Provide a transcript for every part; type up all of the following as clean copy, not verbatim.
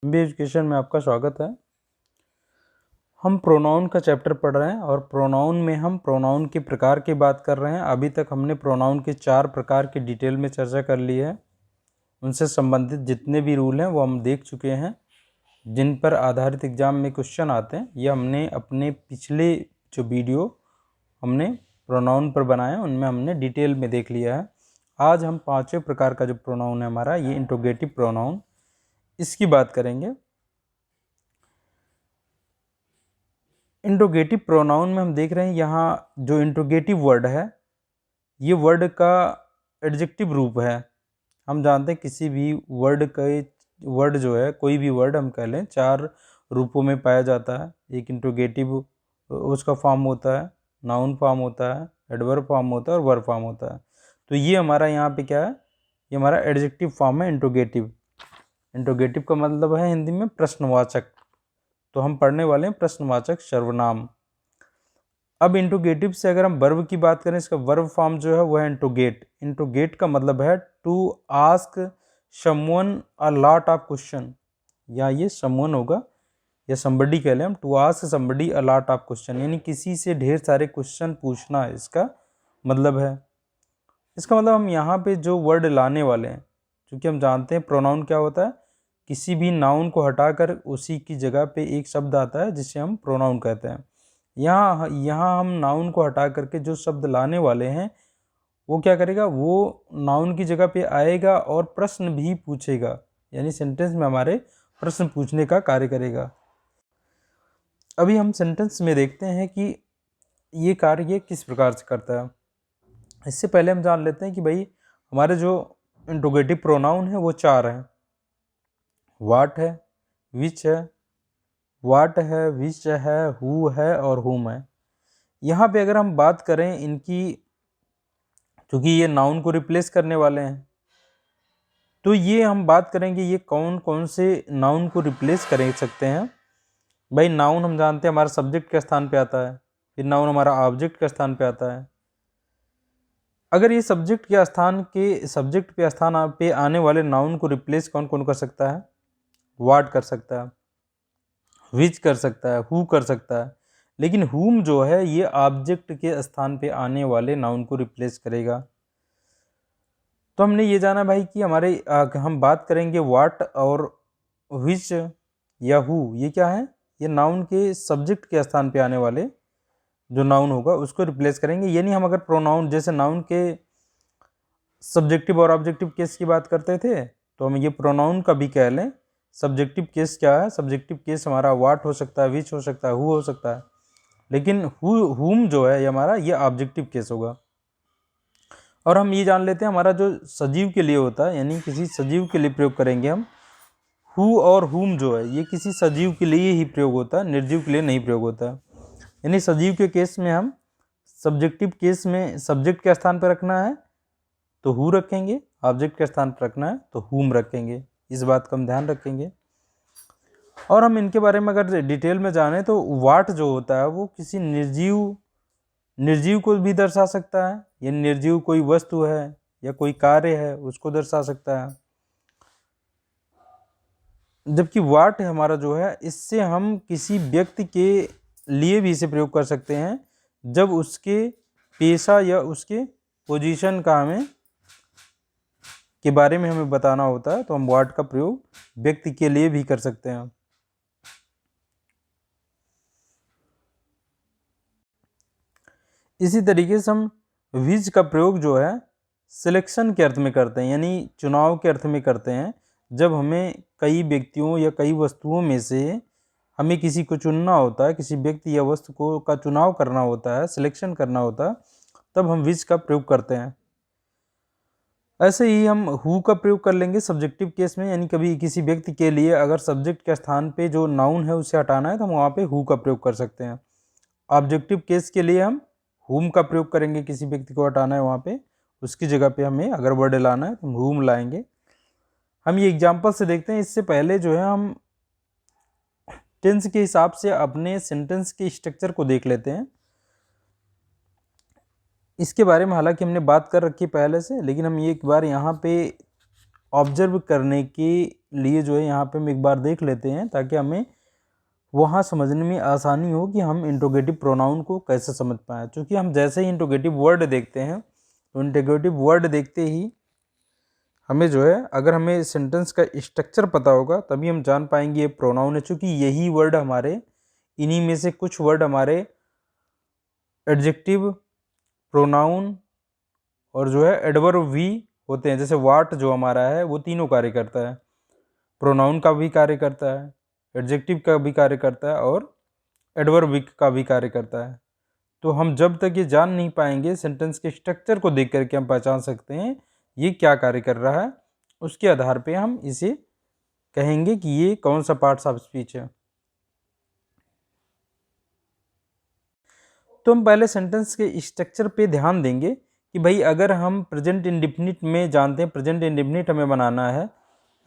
MBA education में आपका स्वागत है। हम प्रोनाउन का चैप्टर पढ़ रहे हैं और प्रोनाउन में हम प्रोनाउन के प्रकार की बात कर रहे हैं। अभी तक हमने प्रोनाउन के 4 प्रकार की डिटेल में चर्चा कर ली है। उनसे संबंधित जितने भी रूल हैं वो हम देख चुके हैं, जिन पर आधारित एग्जाम में क्वेश्चन आते हैं। ये हमने अपने पिछले जो वीडियो हमने प्रोनाउन पर बनाए हैं उनमें हमने डिटेल में देख लिया है। आज हम 5वें प्रकार का जो प्रोनाउन है हमारा, ये इंट्रोगेटिव प्रोनाउन, इसकी बात करेंगे। इंट्रोगेटिव प्रोनाउन में हम देख रहे हैं यहाँ जो इंट्रोगेटिव वर्ड है ये वर्ड का एडजेक्टिव रूप है। हम जानते हैं किसी भी वर्ड जो है, कोई भी वर्ड हम कह लें, 4 रूपों में पाया जाता है। एक इंट्रोगेटिव उसका फॉर्म होता है, नाउन फॉर्म होता है, एडवर्ब फॉर्म होता है और वर्ब फॉर्म होता है। तो ये हमारा यहाँ पे क्या है, ये हमारा एडजेक्टिव फॉर्म है इंट्रोगेटिव। इंट्रोगेटिव का मतलब है हिंदी में प्रश्नवाचक। तो हम पढ़ने वाले हैं प्रश्नवाचक सर्वनाम। अब इंट्रोगेटिव से अगर हम वर्ब की बात करें, इसका वर्ब फॉर्म जो है वह है इंट्रोगेट। इंट्रोगेट का मतलब है to ask someone a lot of question, या ये समवन होगा या समबडी कह लें हम। To ask somebody a lot of question यानी किसी से ढेर सारे क्वेश्चन पूछना इसका मतलब है। इसका मतलब हम यहाँ पे जो वर्ड लाने वाले हैं, क्योंकि हम जानते हैं प्रोनाउन क्या होता है, किसी भी नाउन को हटाकर उसी की जगह पे एक शब्द आता है जिसे हम प्रोनाउन कहते हैं। यहाँ हम नाउन को हटा करके जो शब्द लाने वाले हैं वो क्या करेगा, वो नाउन की जगह पे आएगा और प्रश्न भी पूछेगा, यानी सेंटेंस में हमारे प्रश्न पूछने का कार्य करेगा। अभी हम सेंटेंस में देखते हैं कि ये कार्य किस प्रकार से करता है। इससे पहले हम जान लेते हैं कि भाई हमारे जो इंट्रोगेटिव प्रोनाउन है वो 4 हैं। वाट है, विच है, वाट है, विच है, हु है और हुम है। यहाँ पे अगर हम बात करें इनकी, क्योंकि ये नाउन को रिप्लेस करने वाले हैं, तो ये हम बात करेंगे ये कौन कौन से नाउन को रिप्लेस कर सकते हैं। भाई नाउन हम जानते हैं हमारा सब्जेक्ट के स्थान पे आता है, फिर नाउन हमारा ऑब्जेक्ट के स्थान पे आता है। अगर ये सब्जेक्ट पे स्थान पे आने वाले नाउन को रिप्लेस कौन कौन कर सकता है, वाट कर सकता है, विच कर सकता है, हु कर सकता है, लेकिन हुम जो है ये ऑब्जेक्ट के स्थान पे आने वाले नाउन को रिप्लेस करेगा। तो हमने ये जाना भाई कि हम बात करेंगे वाट और विच या हु, ये क्या है, ये नाउन के सब्जेक्ट के स्थान पे आने वाले जो नाउन होगा उसको रिप्लेस करेंगे। यानी हम अगर प्रोनाउन जैसे नाउन के सब्जेक्टिव और ऑब्जेक्टिव केस की बात करते थे, तो हम ये प्रोनाउन का भी कह लें। सब्जेक्टिव केस क्या है, सब्जेक्टिव केस हमारा वाट हो सकता है, विच हो सकता है, हु हो सकता है, लेकिन हुम जो है ये हमारा ये ऑब्जेक्टिव केस होगा। और हम ये जान लेते हैं हमारा जो सजीव के लिए होता है, यानी किसी सजीव के लिए प्रयोग करेंगे हम। हु और हुम जो है ये किसी सजीव के लिए ही प्रयोग होता है, निर्जीव के लिए नहीं प्रयोग होता है। यानी सजीव के केस में हम सब्जेक्टिव केस में सब्जेक्ट के स्थान पर रखना है तो हु रखेंगे, ऑब्जेक्ट के स्थान पर रखना है तो हुम रखेंगे। इस बात का हम ध्यान रखेंगे। और हम इनके बारे में अगर डिटेल में जाने तो वाट जो होता है वो किसी निर्जीव को भी दर्शा सकता है, या निर्जीव कोई वस्तु है या कोई कार्य है उसको दर्शा सकता है। जबकि वाट हमारा जो है, इससे हम किसी व्यक्ति के लिए भी इसे प्रयोग कर सकते हैं जब उसके पेशा या उसके पोजीशन का के बारे में हमें बताना होता है, तो हम वाट का प्रयोग व्यक्ति के लिए भी कर सकते हैं। इसी तरीके से हम विच का प्रयोग जो है सिलेक्शन के अर्थ में करते हैं, यानी चुनाव के अर्थ में करते हैं। जब हमें कई व्यक्तियों या कई वस्तुओं में से हमें किसी को चुनना होता है, किसी व्यक्ति या वस्तु को का चुनाव करना होता है, सिलेक्शन करना होता है, तब हम विच का प्रयोग करते हैं। ऐसे ही हम हु का प्रयोग कर लेंगे सब्जेक्टिव केस में, यानी कभी किसी व्यक्ति के लिए अगर सब्जेक्ट के स्थान पे जो नाउन है उसे हटाना है तो हम वहाँ पे हु का प्रयोग कर सकते हैं। ऑब्जेक्टिव केस के लिए हम हुम का प्रयोग करेंगे, किसी व्यक्ति को हटाना है वहाँ पे, उसकी जगह पे हमें अगर वर्ड लाना है तो हम हुम लाएंगे। हम ये एग्जाम्पल से देखते हैं। इससे पहले जो है हम टेंस के हिसाब से अपने सेंटेंस के स्ट्रक्चर को देख लेते हैं। इसके बारे में हालांकि हमने बात कर रखी पहले से, लेकिन हम एक बार यहाँ पे ऑब्जर्व करने के लिए जो है यहाँ पे हम एक बार देख लेते हैं, ताकि हमें वहाँ समझने में आसानी हो कि हम इंट्रोगेटिव प्रोनाउन को कैसे समझ पाएँ। क्योंकि हम जैसे ही इंट्रोगेटिव वर्ड देखते हैं, तो इंट्रोगेटिव वर्ड देखते ही हमें जो है, अगर हमें सेंटेंस का स्ट्रक्चर पता होगा तभी हम जान पाएंगे ये प्रोनाउन है। चूँकि यही वर्ड हमारे, इन्हीं में से कुछ वर्ड हमारे एडजेक्टिव, प्रोनाउन और जो है एडवर्ब भी होते हैं। जैसे वाट जो हमारा है वो तीनों कार्य करता है, प्रोनाउन का भी कार्य करता है, एडजेक्टिव का भी कार्य करता है और एडवर्ब का भी कार्य करता है। तो हम जब तक ये जान नहीं पाएंगे, सेंटेंस के स्ट्रक्चर को देख करके हम पहचान सकते हैं ये क्या कार्य कर रहा है, उसके आधार पे हम इसे कहेंगे कि ये कौन सा पार्ट्स ऑफ स्पीच है। तो हम पहले सेंटेंस के स्ट्रक्चर पे ध्यान देंगे कि भाई अगर हम प्रेजेंट इंडेफिनिट में जानते हैं, प्रेजेंट इंडेफिनिट हमें बनाना है,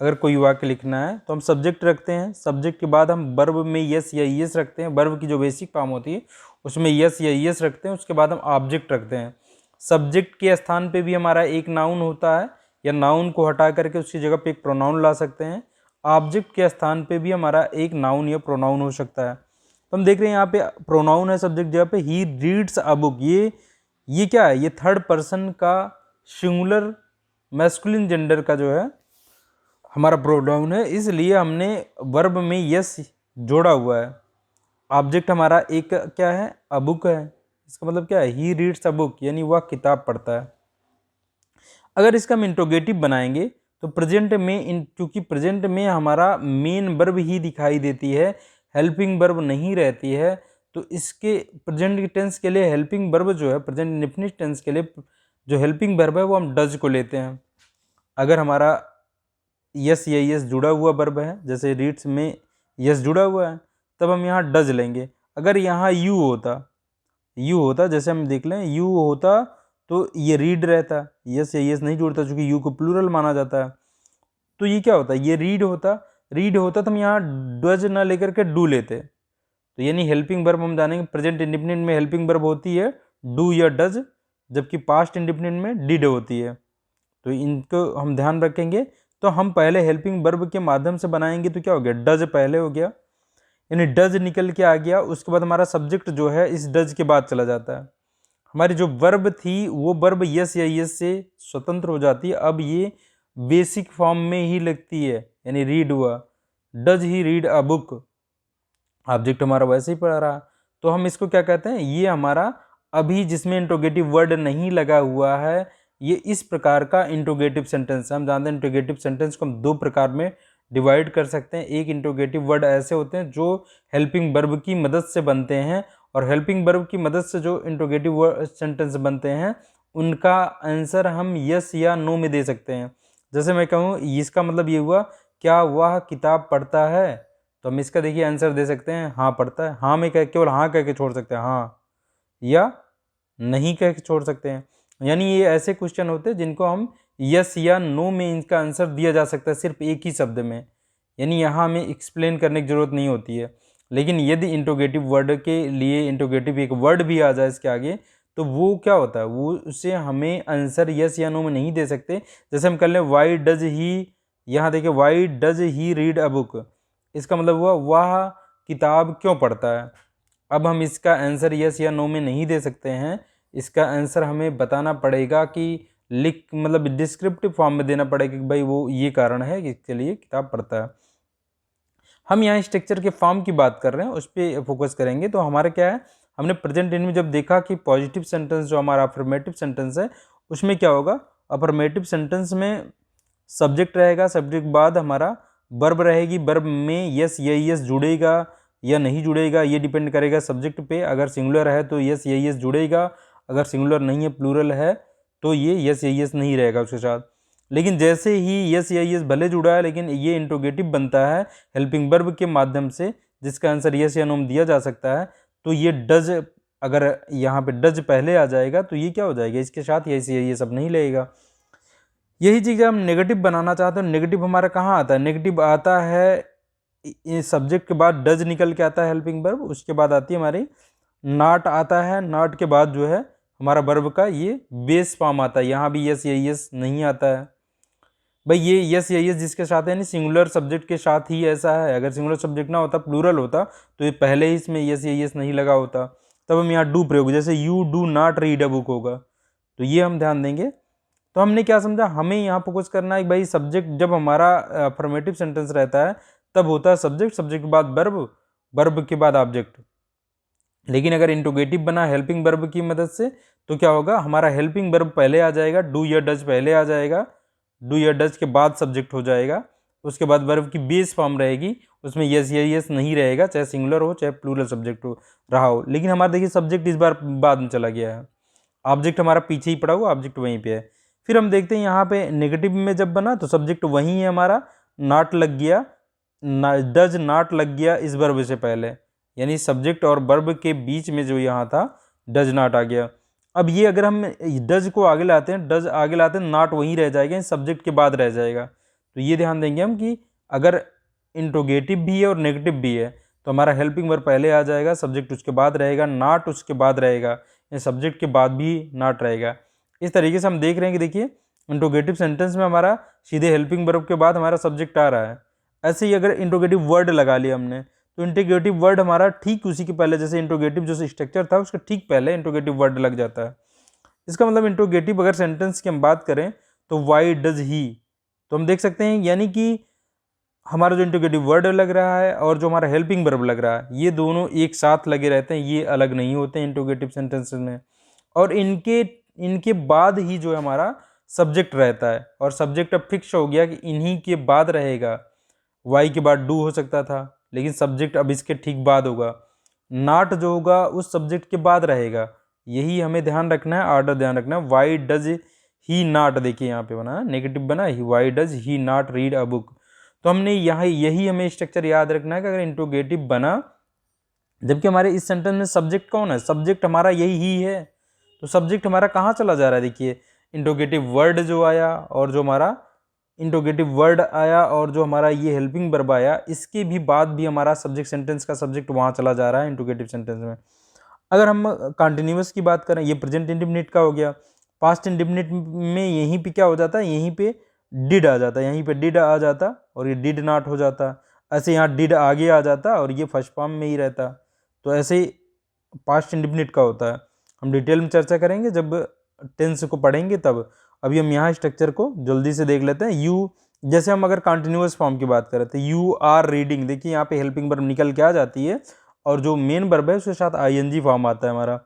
अगर कोई वाक्य लिखना है तो हम सब्जेक्ट रखते हैं, सब्जेक्ट के बाद हम वर्ब में यस या यस रखते हैं, वर्ब की जो बेसिक फॉर्म होती है उसमें यस या यस रखते हैं, उसके बाद हम ऑब्जेक्ट रखते हैं। सब्जेक्ट के स्थान पे भी हमारा एक नाउन होता है, या नाउन को हटा करके उसकी जगह पे एक प्रोनाउन ला सकते हैं। ऑब्जेक्ट के स्थान पे भी हमारा एक नाउन या प्रोनाउन हो सकता है। तो हम देख रहे हैं यहाँ पे प्रोनाउन है सब्जेक्ट जगह पे, ही रीड्स अ बुक। ये क्या है, ये थर्ड पर्सन का सिंगुलर मैस्कुलिन जेंडर का जो है हमारा प्रोनाउन है, इसलिए हमने वर्ब में यस जोड़ा हुआ है। ऑब्जेक्ट हमारा एक क्या है, अ बुक है, इसका मतलब क्या है, ही रीड्स अ बुक, यानी वह किताब पढ़ता है। अगर इसका हम इंट्रोगेटिव बनाएंगे तो प्रेजेंट में, क्योंकि प्रेजेंट में हमारा मेन वर्ब ही दिखाई देती है, हेल्पिंग वर्ब नहीं रहती है, तो इसके प्रेजेंट टेंस के लिए हेल्पिंग वर्ब जो है, प्रेजेंट इंडेफिनिट टेंस के लिए जो हेल्पिंग वर्ब है वो हम डज को लेते हैं। अगर हमारा यस या यस जुड़ा हुआ वर्ब है, जैसे रीड्स में यस जुड़ा हुआ है, तब हम यहाँ डज लेंगे। अगर यहाँ यू होता, जैसे हम देख लें यू होता तो ये रीड रहता, यस या यस नहीं जुड़ता चूंकि यू को प्लूरल माना जाता है। तो ये क्या होता, ये रीड होता तो हम यहाँ डज ना लेकर के डू लेते। तो यानी हेल्पिंग वर्ब हम जानेंगे, प्रेजेंट इंडेफिनिट में हेल्पिंग वर्ब होती है डू या डज, जबकि पास्ट इंडेफिनिट में डिड होती है। तो इनको हम ध्यान रखेंगे। तो हम पहले हेल्पिंग वर्ब के माध्यम से बनाएंगे, तो क्या हो गया, डज पहले हो गया, यानी डज निकल के आ गया। उसके बाद हमारा सब्जेक्ट जो है इस डज के बाद चला जाता है। हमारी जो वर्ब थी वो वर्ब यस या यस से स्वतंत्र हो जाती है, अब ये बेसिक फॉर्म में ही लगती है, यानी रीड हुआ, does he read a book, object हमारा वैसे ही पढ़ रहा। तो हम इसको क्या कहते हैं, ये हमारा अभी जिसमें इंट्रोगेटिव वर्ड नहीं लगा हुआ है, ये इस प्रकार का इंट्रोगेटिव सेंटेंस है। हम जानते हैं इंट्रोगेटिव सेंटेंस को हम दो प्रकार में डिवाइड कर सकते हैं। एक इंट्रोगेटिव वर्ड ऐसे होते हैं जो हेल्पिंग वर्ब की मदद से बनते हैं, और हेल्पिंग वर्ब की मदद से जो इंट्रोगेटिव सेंटेंस बनते हैं उनका आंसर हम यस या नो में दे सकते हैं। जैसे मैं कहूँ इसका मतलब ये हुआ, क्या वह किताब पढ़ता है, तो हम इसका देखिए आंसर दे सकते हैं हाँ पढ़ता है। हाँ में केवल हाँ कह के छोड़ सकते हैं, हाँ या नहीं कह के छोड़ सकते हैं। यानी ये ऐसे क्वेश्चन होते हैं जिनको हम यस या नो में इनका आंसर दिया जा सकता है सिर्फ एक ही शब्द में, यानी यहाँ हमें एक्सप्लेन करने की ज़रूरत नहीं होती है। लेकिन यदि इंट्रोगेटिव वर्ड के लिए इंट्रोगेटिव एक वर्ड भी आ जाए इसके आगे, तो वो क्या होता है, वो उससे हमें आंसर यस या नो में नहीं दे सकते। जैसे हम कर लें वाई डज ही, यहाँ देखिए why does he read a book, इसका मतलब हुआ वह किताब क्यों पढ़ता है। अब हम इसका आंसर यस या नो में नहीं दे सकते हैं, इसका आंसर हमें बताना पड़ेगा कि लिख, मतलब डिस्क्रिप्टिव फॉर्म में देना पड़ेगा कि भाई वो ये कारण है कि इसके लिए किताब पढ़ता है। हम यहाँ स्ट्रक्चर के फॉर्म की बात कर रहे हैं, उस पर फोकस करेंगे। तो हमारा क्या है, हमने प्रेजेंट टेंस में जब देखा कि पॉजिटिव सेंटेंस जो हमारा अफर्मेटिव सेंटेंस है उसमें क्या होगा, अफर्मेटिव सेंटेंस में सब्जेक्ट रहेगा, सब्जेक्ट बाद हमारा वर्ब रहेगी, वर्ब में यस या यस जुड़ेगा या नहीं जुड़ेगा ये डिपेंड करेगा सब्जेक्ट पे। अगर सिंगुलर है तो यस या यस जुड़ेगा, अगर सिंगुलर नहीं है प्लूरल है तो ये यस या यस नहीं रहेगा उसके साथ। लेकिन जैसे ही यस या यस भले जुड़ा है, लेकिन ये इंट्रोगेटिव बनता है हेल्पिंग वर्ब के माध्यम से, जिसका आंसर यस या नो में दिया जा सकता है। तो ये डज, अगर यहाँ पे डज पहले आ जाएगा तो ये क्या हो जाएगा, इसके साथ यस या यस अब नहीं लगेगा। यही चीज़ हम नेगेटिव बनाना चाहते हैं। नेगेटिव हमारा कहाँ आता है, नेगेटिव आता है सब्जेक्ट के बाद डज निकल के आता है हेल्पिंग वर्ब, उसके बाद आती है हमारी नॉट आता है, नॉट के बाद जो है हमारा वर्ब का ये बेस फॉर्म आता है, यहाँ भी यस या यस नहीं आता है। भाई ये यस या यस जिसके साथ है यानी सिंगुलर सब्जेक्ट के साथ ही ऐसा है। अगर सिंगुलर सब्जेक्ट ना होता, प्लूरल होता, तो ये पहले ही इसमें यस या यस नहीं लगा होता। तब हम यहाँ डू प्रयोग, जैसे you do not read a book होगा, तो ये हम ध्यान देंगे। तो हमने क्या समझा, हमें यहाँ फोकस करना है कि भाई सब्जेक्ट जब हमारा अफर्मेटिव सेंटेंस रहता है तब होता है सब्जेक्ट, सब्जेक्ट के बाद वर्ब, वर्ब के बाद ऑब्जेक्ट। लेकिन अगर इंट्रोगेटिव बना हेल्पिंग वर्ब की मदद से तो क्या होगा, हमारा हेल्पिंग वर्ब पहले आ जाएगा, डू या डज पहले आ जाएगा, डू या डज के बाद सब्जेक्ट हो जाएगा, उसके बाद वर्ब की बेस फॉर्म रहेगी, उसमें यस या यस नहीं रहेगा, चाहे सिंगुलर हो चाहे प्लूरल सब्जेक्ट हो रहा हो। लेकिन हमारा देखिए सब्जेक्ट इस बार बाद में चला गया है, ऑब्जेक्ट हमारा पीछे ही पड़ा हुआ, ऑब्जेक्ट वहीं पे है। फिर हम देखते हैं यहाँ पे नेगेटिव में जब बना तो सब्जेक्ट वहीं है हमारा, नॉट लग गया, डज नॉट लग गया इस वर्ब से पहले, यानी सब्जेक्ट और वर्ब के बीच में जो यहाँ था डज नॉट आ गया। अब ये अगर हम डज को आगे लाते हैं, डज आगे लाते हैं, नॉट वहीं रह जाएगा, सब्जेक्ट के बाद रह जाएगा। तो ये ध्यान देंगे हम कि अगर इंट्रोगेटिव भी है और नेगेटिव भी है तो हमारा हेल्पिंग वर्ब पहले आ जाएगा, सब्जेक्ट उसके बाद रहेगा, नॉट उसके बाद रहेगा, सब्जेक्ट के बाद भी नॉट रहेगा। इस तरीके से हम देख रहे हैं कि देखिए इंट्रोगेटिव सेंटेंस में हमारा सीधे हेल्पिंग वर्ब के बाद हमारा सब्जेक्ट आ रहा है। ऐसे ही अगर इंट्रोगेटिव वर्ड लगा लिया हमने तो इंट्रोगेटिव वर्ड हमारा ठीक उसी के पहले, जैसे इंट्रोगेटिव जो स्ट्रक्चर था उसके ठीक पहले इंट्रोगेटिव वर्ड लग जाता है। इसका मतलब इंट्रोगेटिव अगर सेंटेंस की हम बात करें तो वाई डज ही, तो हम देख सकते हैं यानी कि हमारा जो इंट्रोगेटिव वर्ड लग रहा है और जो हमारा हेल्पिंग वर्ब लग रहा है ये दोनों एक साथ लगे रहते हैं, ये अलग नहीं होते हैं इंट्रोगेटिव सेंटेंसेस में। और इनके बाद ही जो है हमारा सब्जेक्ट रहता है, और सब्जेक्ट अब फिक्स हो गया कि इन्हीं के बाद रहेगा। वाई के बाद डू हो सकता था, लेकिन सब्जेक्ट अब इसके ठीक बाद होगा। नॉट जो होगा उस सब्जेक्ट के बाद रहेगा, यही हमें ध्यान रखना है, ऑर्डर ध्यान रखना है। वाई डज ही नॉट, देखिए यहाँ पे बना नेगेटिव बना, why does he not read a book. तो हमने यहाँ यही हमें स्ट्रक्चर याद रखना है कि अगर इंट्रोगेटिव बना जबकि हमारे इस सेंटेंस में सब्जेक्ट कौन है, सब्जेक्ट हमारा यही ही है, तो सब्जेक्ट हमारा कहाँ चला जा रहा है, देखिए इंट्रोगेटिव वर्ड जो आया और जो हमारा इंट्रोगेटिव वर्ड आया और जो हमारा ये हेल्पिंग वर्ब आया, इसके भी बाद भी हमारा सब्जेक्ट सेंटेंस का सब्जेक्ट वहाँ चला जा रहा है इंट्रोगेटिव सेंटेंस में। अगर हम कंटिन्यूअस की बात करें, ये प्रेजेंट इंडेफिनिट का हो गया, पास्ट इंडेफिनिट में यहीं पे क्या हो जाता है, यहीं पे डिड आ जाता है, यहीं पे डिड आ जाता और ये डिड नॉट हो जाता। ऐसे यहाँ डिड आगे आ जाता और ये फर्स्ट फॉर्म में ही रहता। तो ऐसे ही पास्ट इंडेफिनिट का होता है। हम डिटेल में चर्चा करेंगे जब टेंस को पढ़ेंगे तब। अभी हम यहाँ स्ट्रक्चर को जल्दी से देख लेते हैं। यू, जैसे हम अगर कंटिन्यूअस फॉर्म की बात करें तो यू आर रीडिंग, देखिए यहाँ पे हेल्पिंग वर्ब निकल के आ जाती है और जो मेन वर्ब है उसके साथ आईएनजी फॉर्म आता है हमारा।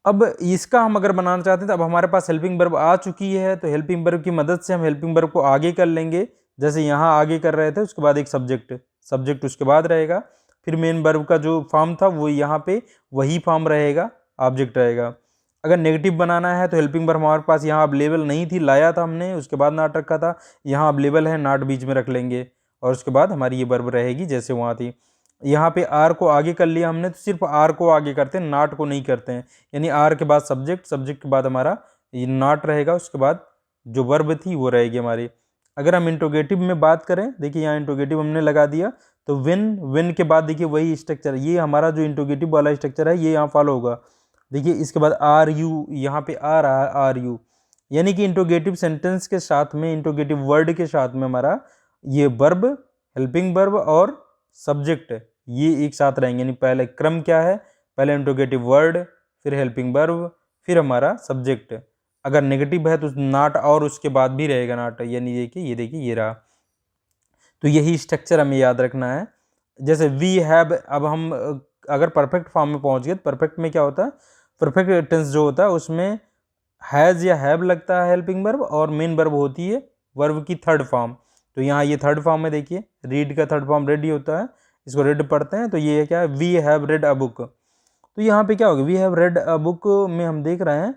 अब इसका हम अगर बनाना चाहते हैं तो अब हमारे पास हेल्पिंग वर्ब आ चुकी है, तो हेल्पिंग वर्ब की मदद से हम हेल्पिंग वर्ब को आगे कर लेंगे, जैसे यहाँ आगे कर रहे थे, उसके बाद एक सब्जेक्ट उसके बाद रहेगा, फिर मेन वर्ब का जो फॉर्म था वो यहाँ पे वही फॉर्म रहेगा, ऑब्जेक्ट रहेगा। अगर नेगेटिव बनाना है तो हेल्पिंग वर्ब हमारे पास यहाँ अवेलेबल नहीं थी, लाया था हमने, उसके बाद नॉट रखा था, यहाँ अवेलेबल है, नॉट बीच में रख लेंगे और उसके बाद हमारी ये वर्ब रहेगी जैसे वहाँ थी। यहाँ पे आर को आगे कर लिया हमने, तो सिर्फ आर को आगे करते हैं, नॉट को नहीं करते हैं, यानी आर के बाद सब्जेक्ट के बाद हमारा ये नॉट रहेगा, उसके बाद जो वर्ब थी वो रहेगी हमारी। अगर हम इंट्रोगेटिव में बात करें, देखिए यहाँ इंट्रोगेटिव हमने लगा दिया, तो विन के बाद देखिए वही स्ट्रक्चर, ये हमारा जो इंट्रोगेटिव वाला स्ट्रक्चर है ये यहाँ फॉलो होगा। देखिए इसके बाद आर यू, यहाँ पे आ रहा है आर यू, यानी कि इंट्रोगेटिव सेंटेंस के साथ में, इंट्रोगेटिव वर्ड के साथ में हमारा ये वर्ब, हेल्पिंग वर्ब और सब्जेक्ट ये एक साथ रहेंगे। यानी पहले क्रम क्या है, पहले इंट्रोगेटिव वर्ड, फिर हेल्पिंग वर्ब, फिर हमारा सब्जेक्ट। अगर नेगेटिव है तो नॉट और उसके बाद भी रहेगा नॉट, यानी देखिए ये रहा। तो यही स्ट्रक्चर हमें याद रखना है। जैसे वी हैव, अब हम अगर परफेक्ट फॉर्म में पहुंच गए, परफेक्ट में क्या होता है, परफेक्ट टेंस जो होता है उसमें हैज़ या हैव लगता है हेल्पिंग वर्ब और मेन वर्ब होती है वर्ब की थर्ड फॉर्म। तो यहाँ ये थर्ड फॉर्म में देखिए, रीड का थर्ड फॉर्म रेडी होता है, इसको रेड पढ़ते हैं, तो ये क्या है, we have read a book. तो यहाँ पे क्या होगा, we have read a book में हम देख रहे हैं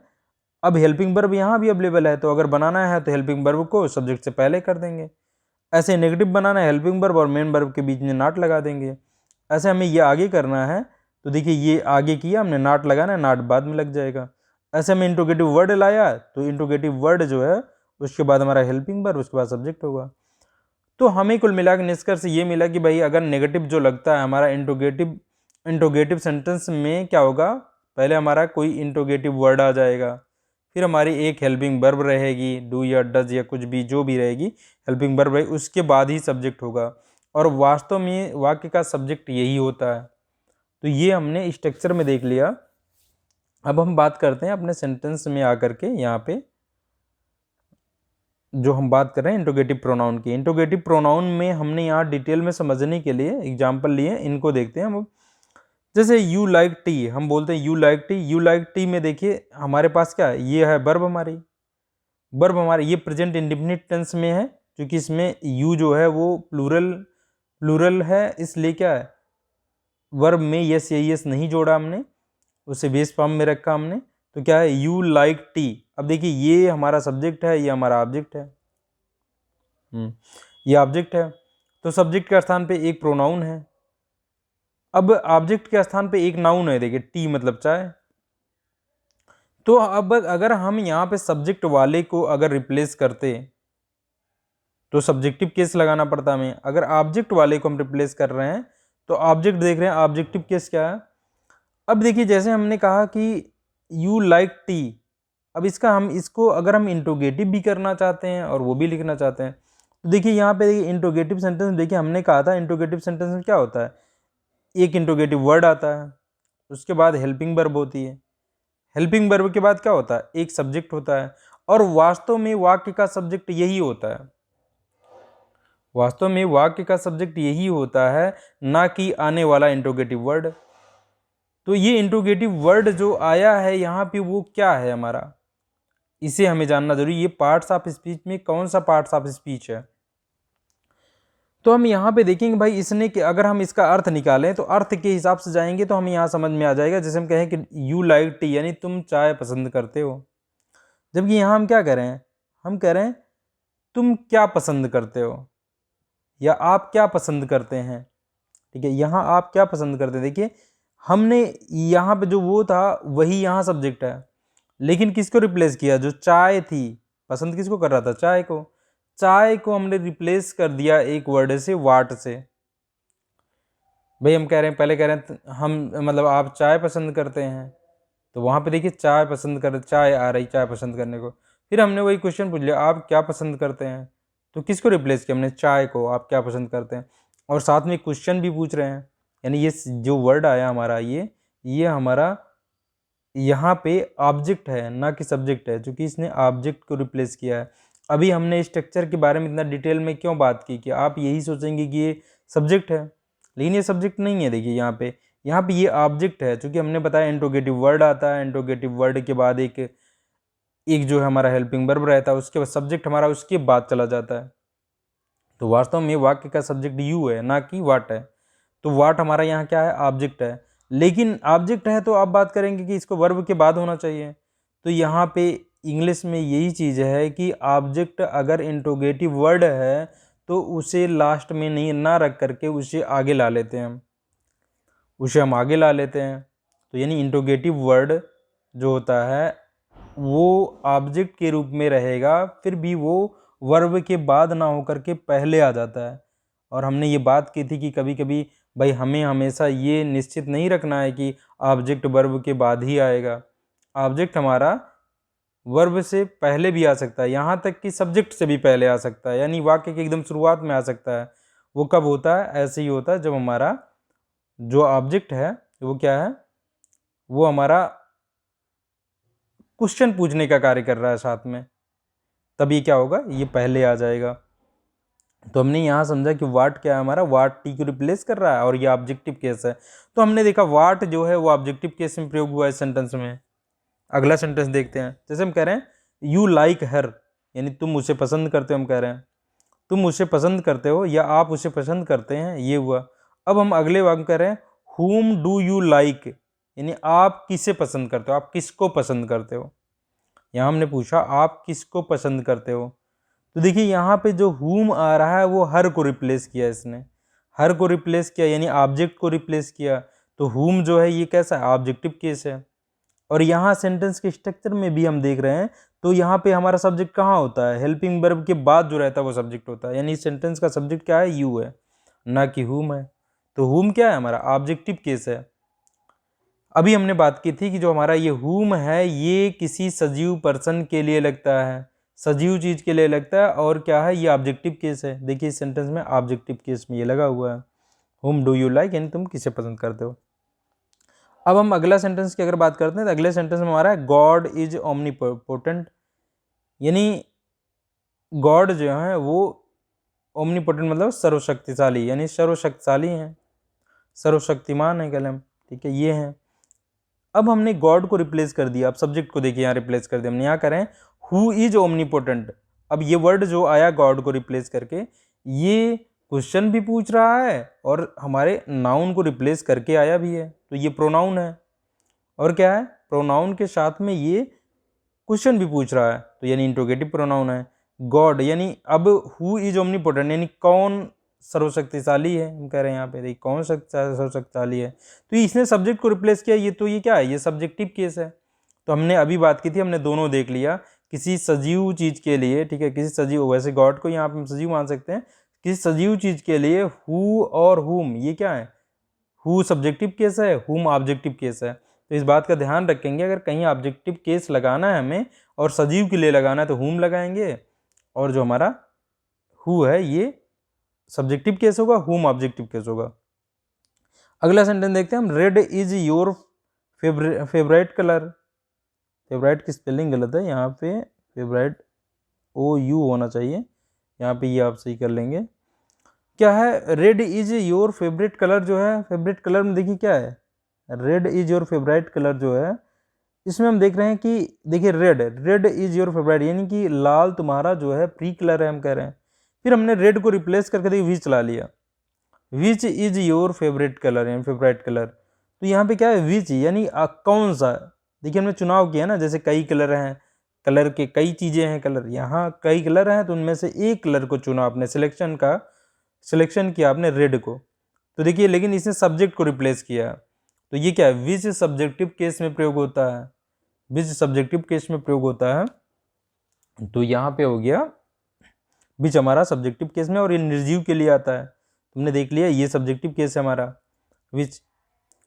अब हेल्पिंग वर्ब यहाँ भी अवेलेबल है, तो अगर बनाना है तो हेल्पिंग वर्ब को सब्जेक्ट से पहले कर देंगे। ऐसे नेगेटिव बनाना है, हेल्पिंग वर्ब और मेन वर्ब के बीच में नॉट लगा देंगे। ऐसे हमें ये आगे करना है, तो देखिए ये आगे किया हमने, नॉट लगाना है, नॉट बाद में लग जाएगा। ऐसे में इंट्रोगेटिव वर्ड लाया, तो इंट्रोगेटिव वर्ड जो है उसके बाद हमारा हेल्पिंग वर्ब, उसके बाद सब्जेक्ट होगा। तो हमें कुल मिला के निष्कर्ष ये मिला कि भाई अगर नेगेटिव जो लगता है हमारा इंट्रोगेटिव सेंटेंस में क्या होगा, पहले हमारा कोई इंट्रोगेटिव वर्ड आ जाएगा, फिर हमारी एक हेल्पिंग वर्ब रहेगी, डू या डज या कुछ भी जो भी रहेगी हेल्पिंग वर्ब रहेगी, उसके बाद ही सब्जेक्ट होगा। और वास्तव में वाक्य का सब्जेक्ट यही होता है। तो ये हमने स्ट्रक्चर में देख लिया। अब हम बात करते हैं अपने सेंटेंस में आकर के, यहाँ पे जो हम बात कर रहे हैं इंट्रोगेटिव प्रोनाउन की। इंट्रोगेटिव प्रोनाउन में हमने यहाँ डिटेल में समझने के लिए एग्जाम्पल लिए, इनको देखते हैं हम। जैसे यू लाइक टी, हम बोलते हैं you like T. You like T में देखिए हमारे पास क्या है, ये है वर्ब हमारी। वर्ब हमारे ये प्रेजेंट इंडेफिनिट टेंस में है, क्योंकि इसमें यू जो है वो प्लूरल है, इसलिए क्या है वर्ब में यस या यस नहीं जोड़ा हमने, उसे बेस फॉर्म में रखा हमने। तो क्या है यू लाइक टी। अब देखिए ये हमारा सब्जेक्ट है, ये हमारा ऑब्जेक्ट है। ये ऑब्जेक्ट है, तो सब्जेक्ट के स्थान पे एक प्रोनाउन है। अब ऑब्जेक्ट के स्थान पे एक नाउन है, देखिए टी मतलब चाय। तो अब अगर हम यहाँ पे सब्जेक्ट वाले को अगर रिप्लेस करते तो सब्जेक्टिव केस लगाना पड़ता हमें। अगर ऑब्जेक्ट वाले को हम रिप्लेस कर रहे हैं तो ऑब्जेक्ट देख रहे हैं, ऑब्जेक्टिव केस क्या है। अब देखिए जैसे हमने कहा कि यू लाइक टी, अब इसका हम इसको अगर हम इंट्रोगेटिव भी करना चाहते हैं और वो भी लिखना चाहते हैं, तो देखिए यहाँ पे देखिए इंट्रोगेटिव सेंटेंस, देखिए हमने कहा था इंट्रोगेटिव सेंटेंस में क्या होता है, एक इंट्रोगेटिव वर्ड आता है, उसके बाद हेल्पिंग वर्ब होती है, हेल्पिंग वर्ब के बाद क्या होता है, एक सब्जेक्ट होता है। और वास्तव में वाक्य का सब्जेक्ट यही होता है, वास्तव में वाक्य का सब्जेक्ट यही होता है, ना कि आने वाला इंट्रोगेटिव वर्ड। तो ये इंट्रोगेटिव वर्ड जो आया है यहाँ पे वो क्या है हमारा, इसे हमें जानना जरूरी। ये पार्ट्स ऑफ स्पीच में कौन सा पार्ट्स ऑफ स्पीच है, तो हम यहाँ पे देखेंगे भाई इसने कि अगर हम इसका अर्थ निकालें तो अर्थ के हिसाब से जाएंगे तो हमें यहाँ समझ में आ जाएगा। जैसे हम कहें कि यू लाइक टी, यानी तुम चाय पसंद करते हो, जबकि यहाँ हम क्या कह रहे हैं, हम कह रहे हैं तुम क्या पसंद करते हो या आप क्या पसंद करते हैं। ठीक है, यहाँ आप क्या पसंद करते हैं, देखिए हमने यहाँ पे जो वो था वही यहाँ सब्जेक्ट है, लेकिन किसको रिप्लेस किया, जो चाय थी, पसंद किसको कर रहा था, चाय को। चाय को हमने रिप्लेस कर दिया एक वर्ड से, वाट से। भाई हम कह रहे हैं, पहले कह रहे हैं हम मतलब आप चाय पसंद करते हैं, तो वहाँ पे देखिए चाय पसंद कर, चाय आ रही चाय पसंद करने को। फिर हमने वही क्वेश्चन पूछ लिया आप क्या पसंद करते हैं, तो किसको रिप्लेस किया हमने, चाय को, आप क्या पसंद करते हैं। और साथ में क्वेश्चन भी पूछ रहे हैं, यानी ये जो वर्ड आया हमारा ये हमारा यहाँ पे ऑब्जेक्ट है ना कि सब्जेक्ट है, क्योंकि इसने ऑब्जेक्ट को रिप्लेस किया है। अभी हमने स्ट्रक्चर के बारे में इतना डिटेल में क्यों बात की कि आप यही सोचेंगे कि ये सब्जेक्ट है, लेकिन ये सब्जेक्ट नहीं है। देखिए यहाँ पे ये ऑब्जेक्ट है, क्योंकि हमने बताया इंट्रोगेटिव वर्ड आता है, इंट्रोगेटिव वर्ड के बाद एक जो है हमारा हेल्पिंग वर्ब रहता है, उसके बाद सब्जेक्ट हमारा उसके बाद चला जाता है। तो वास्तव में वाक्य का सब्जेक्ट यू है ना कि वाट है। तो वाट हमारा यहाँ क्या है, ऑब्जेक्ट है। लेकिन ऑब्जेक्ट है तो आप बात करेंगे कि इसको वर्ब के बाद होना चाहिए, तो यहाँ पे इंग्लिश में यही चीज़ है कि ऑब्जेक्ट अगर इंट्रोगेटिव वर्ड है तो उसे लास्ट में नहीं ना रख करके उसे आगे ला लेते हैं हम, उसे हम आगे ला लेते हैं। तो यानी इंट्रोगेटिव वर्ड जो होता है वो ऑब्जेक्ट के रूप में रहेगा, फिर भी वो वर्ब के बाद ना होकर के पहले आ जाता है। और हमने ये बात की थी कि कभी कभी भाई हमें हमेशा ये निश्चित नहीं रखना है कि ऑब्जेक्ट वर्ब के बाद ही आएगा, ऑब्जेक्ट हमारा वर्ब से पहले भी आ सकता है, यहाँ तक कि सब्जेक्ट से भी पहले आ सकता है, यानी वाक्य की एकदम शुरुआत में आ सकता है। वो कब होता है, ऐसे ही होता है जब हमारा जो ऑब्जेक्ट है वो क्या है, वो हमारा क्वेश्चन पूछने का कार्य कर रहा है साथ में, तब ये क्या होगा, ये पहले आ जाएगा। तो हमने यहाँ समझा कि वाट क्या है हमारा, वाट टी को रिप्लेस कर रहा है और ये ऑब्जेक्टिव केस है। तो हमने देखा वाट जो है वो ऑब्जेक्टिव केस में प्रयोग हुआ है सेंटेंस में। अगला सेंटेंस देखते हैं, जैसे हम कह रहे हैं यू लाइक हर, यानी तुम उसे पसंद करते हो, हम कह रहे हैं तुम उसे पसंद करते हो या आप उसे पसंद करते हैं, ये हुआ। अब हम अगले वाक्य कह रहे हैं whom डू यू लाइक, यानी आप किसे पसंद करते हो, आप किसको पसंद करते हो। यहाँ हमने पूछा आप किसको पसंद करते हो, तो देखिए यहाँ पे जो whom आ रहा है वो हर को रिप्लेस किया, इसने हर को रिप्लेस किया यानी ऑब्जेक्ट को रिप्लेस किया। तो whom जो है ये कैसा है, ऑब्जेक्टिव केस है। और यहाँ सेंटेंस के स्ट्रक्चर में भी हम देख रहे हैं, तो यहाँ पे हमारा सब्जेक्ट कहाँ होता है, हेल्पिंग वर्ब के बाद जो रहता है वो सब्जेक्ट होता है, यानी इस सेंटेंस का सब्जेक्ट क्या है, यू है, ना कि whom है। तो whom क्या है हमारा ऑब्जेक्टिव केस है। अभी हमने बात की थी कि जो हमारा ये whom है ये किसी सजीव पर्सन के लिए लगता है, सजीव चीज के लिए लगता है, और क्या है, ये ऑब्जेक्टिव केस है। देखिए इस सेंटेंस में ऑब्जेक्टिव केस में ये लगा हुआ है, whom do you like, यानी तुम किसे पसंद करते हो। अब हम अगला सेंटेंस की अगर बात करते हैं तो अगले सेंटेंस में हमारा है गॉड इज ओमनीपोटेंट, यानी गॉड जो है वो ओमनीपोटेंट मतलब सर्वशक्तिशाली, यानी सर्वशक्तिशाली हैं, सर्वशक्तिमान है कलम, ठीक है, ये है। अब हमने गॉड को रिप्लेस कर दिया, अब सब्जेक्ट को देखिए यहाँ रिप्लेस कर दिया हमने, यहाँ करें हु इज ओमनीपोटेंट। अब ये वर्ड जो आया गॉड को रिप्लेस करके, ये क्वेश्चन भी पूछ रहा है और हमारे नाउन को रिप्लेस करके आया भी है, तो ये प्रोनाउन है। और क्या है, प्रोनाउन के साथ में ये क्वेश्चन भी पूछ रहा है, तो यानी इंट्रोगेटिव प्रोनाउन है गॉड। यानी अब हु इज ओमनीपोटेंट यानी कौन सर्वशक्तिशाली है, हम कह रहे हैं यहाँ पे, देखिए कौन सर्वशक्तिशाली है, तो इसने सब्जेक्ट को रिप्लेस किया, ये तो ये क्या है, ये सब्जेक्टिव केस है। तो हमने अभी बात की थी, हमने दोनों देख लिया, किसी सजीव चीज के लिए, ठीक है, किसी सजीव, वैसे गॉड को यहाँ पे हम सजीव मान सकते हैं, किसी सजीव चीज के लिए हु और हुम ये क्या है, हु सब्जेक्टिव केस है, हुम ऑब्जेक्टिव केस है। तो इस बात का ध्यान रखेंगे, अगर कहीं ऑब्जेक्टिव केस लगाना है हमें और सजीव के लिए लगाना है तो हुम लगाएंगे, और जो हमारा हु है ये सब्जेक्टिव केस होगा, हुम ऑब्जेक्टिव केस होगा। अगला सेंटेंस देखते हैं हम, red is your favourite colour. Favourite की स्पेलिंग गलत है यहाँ पे, फेवरेट OU होना चाहिए, यहाँ पे ये आप सही कर लेंगे। क्या है, red is your favourite colour, जो है फेवरेट कलर में देखिए क्या है, red is your favourite colour जो है, इसमें हम देख रहे हैं कि देखिए रेड इज योर फेवरेट, यानी कि लाल तुम्हारा जो है प्री कलर है, हम कह रहे हैं। फिर हमने रेड को रिप्लेस करके देखिए विच ला लिया, which is your favourite colour यानी फेवरेट कलर, तो यहाँ पे क्या है विच, यानी कौन सा। देखिए हमने चुनाव किया ना, जैसे कई कलर हैं, कलर के कई चीजें हैं, कलर यहाँ कई कलर हैं, तो उनमें से एक कलर को चुना आपने, सिलेक्शन किया आपने रेड को। तो देखिए लेकिन इसने सब्जेक्ट को रिप्लेस किया, तो ये क्या है, विच सब्जेक्टिव केस में प्रयोग होता है, विच सब्जेक्टिव केस में प्रयोग होता है, तो यहाँ पे हो गया विच हमारा सब्जेक्टिव केस में, और ये निर्जीव के लिए आता है, तुमने देख लिया ये सब्जेक्टिव केस है हमारा विच,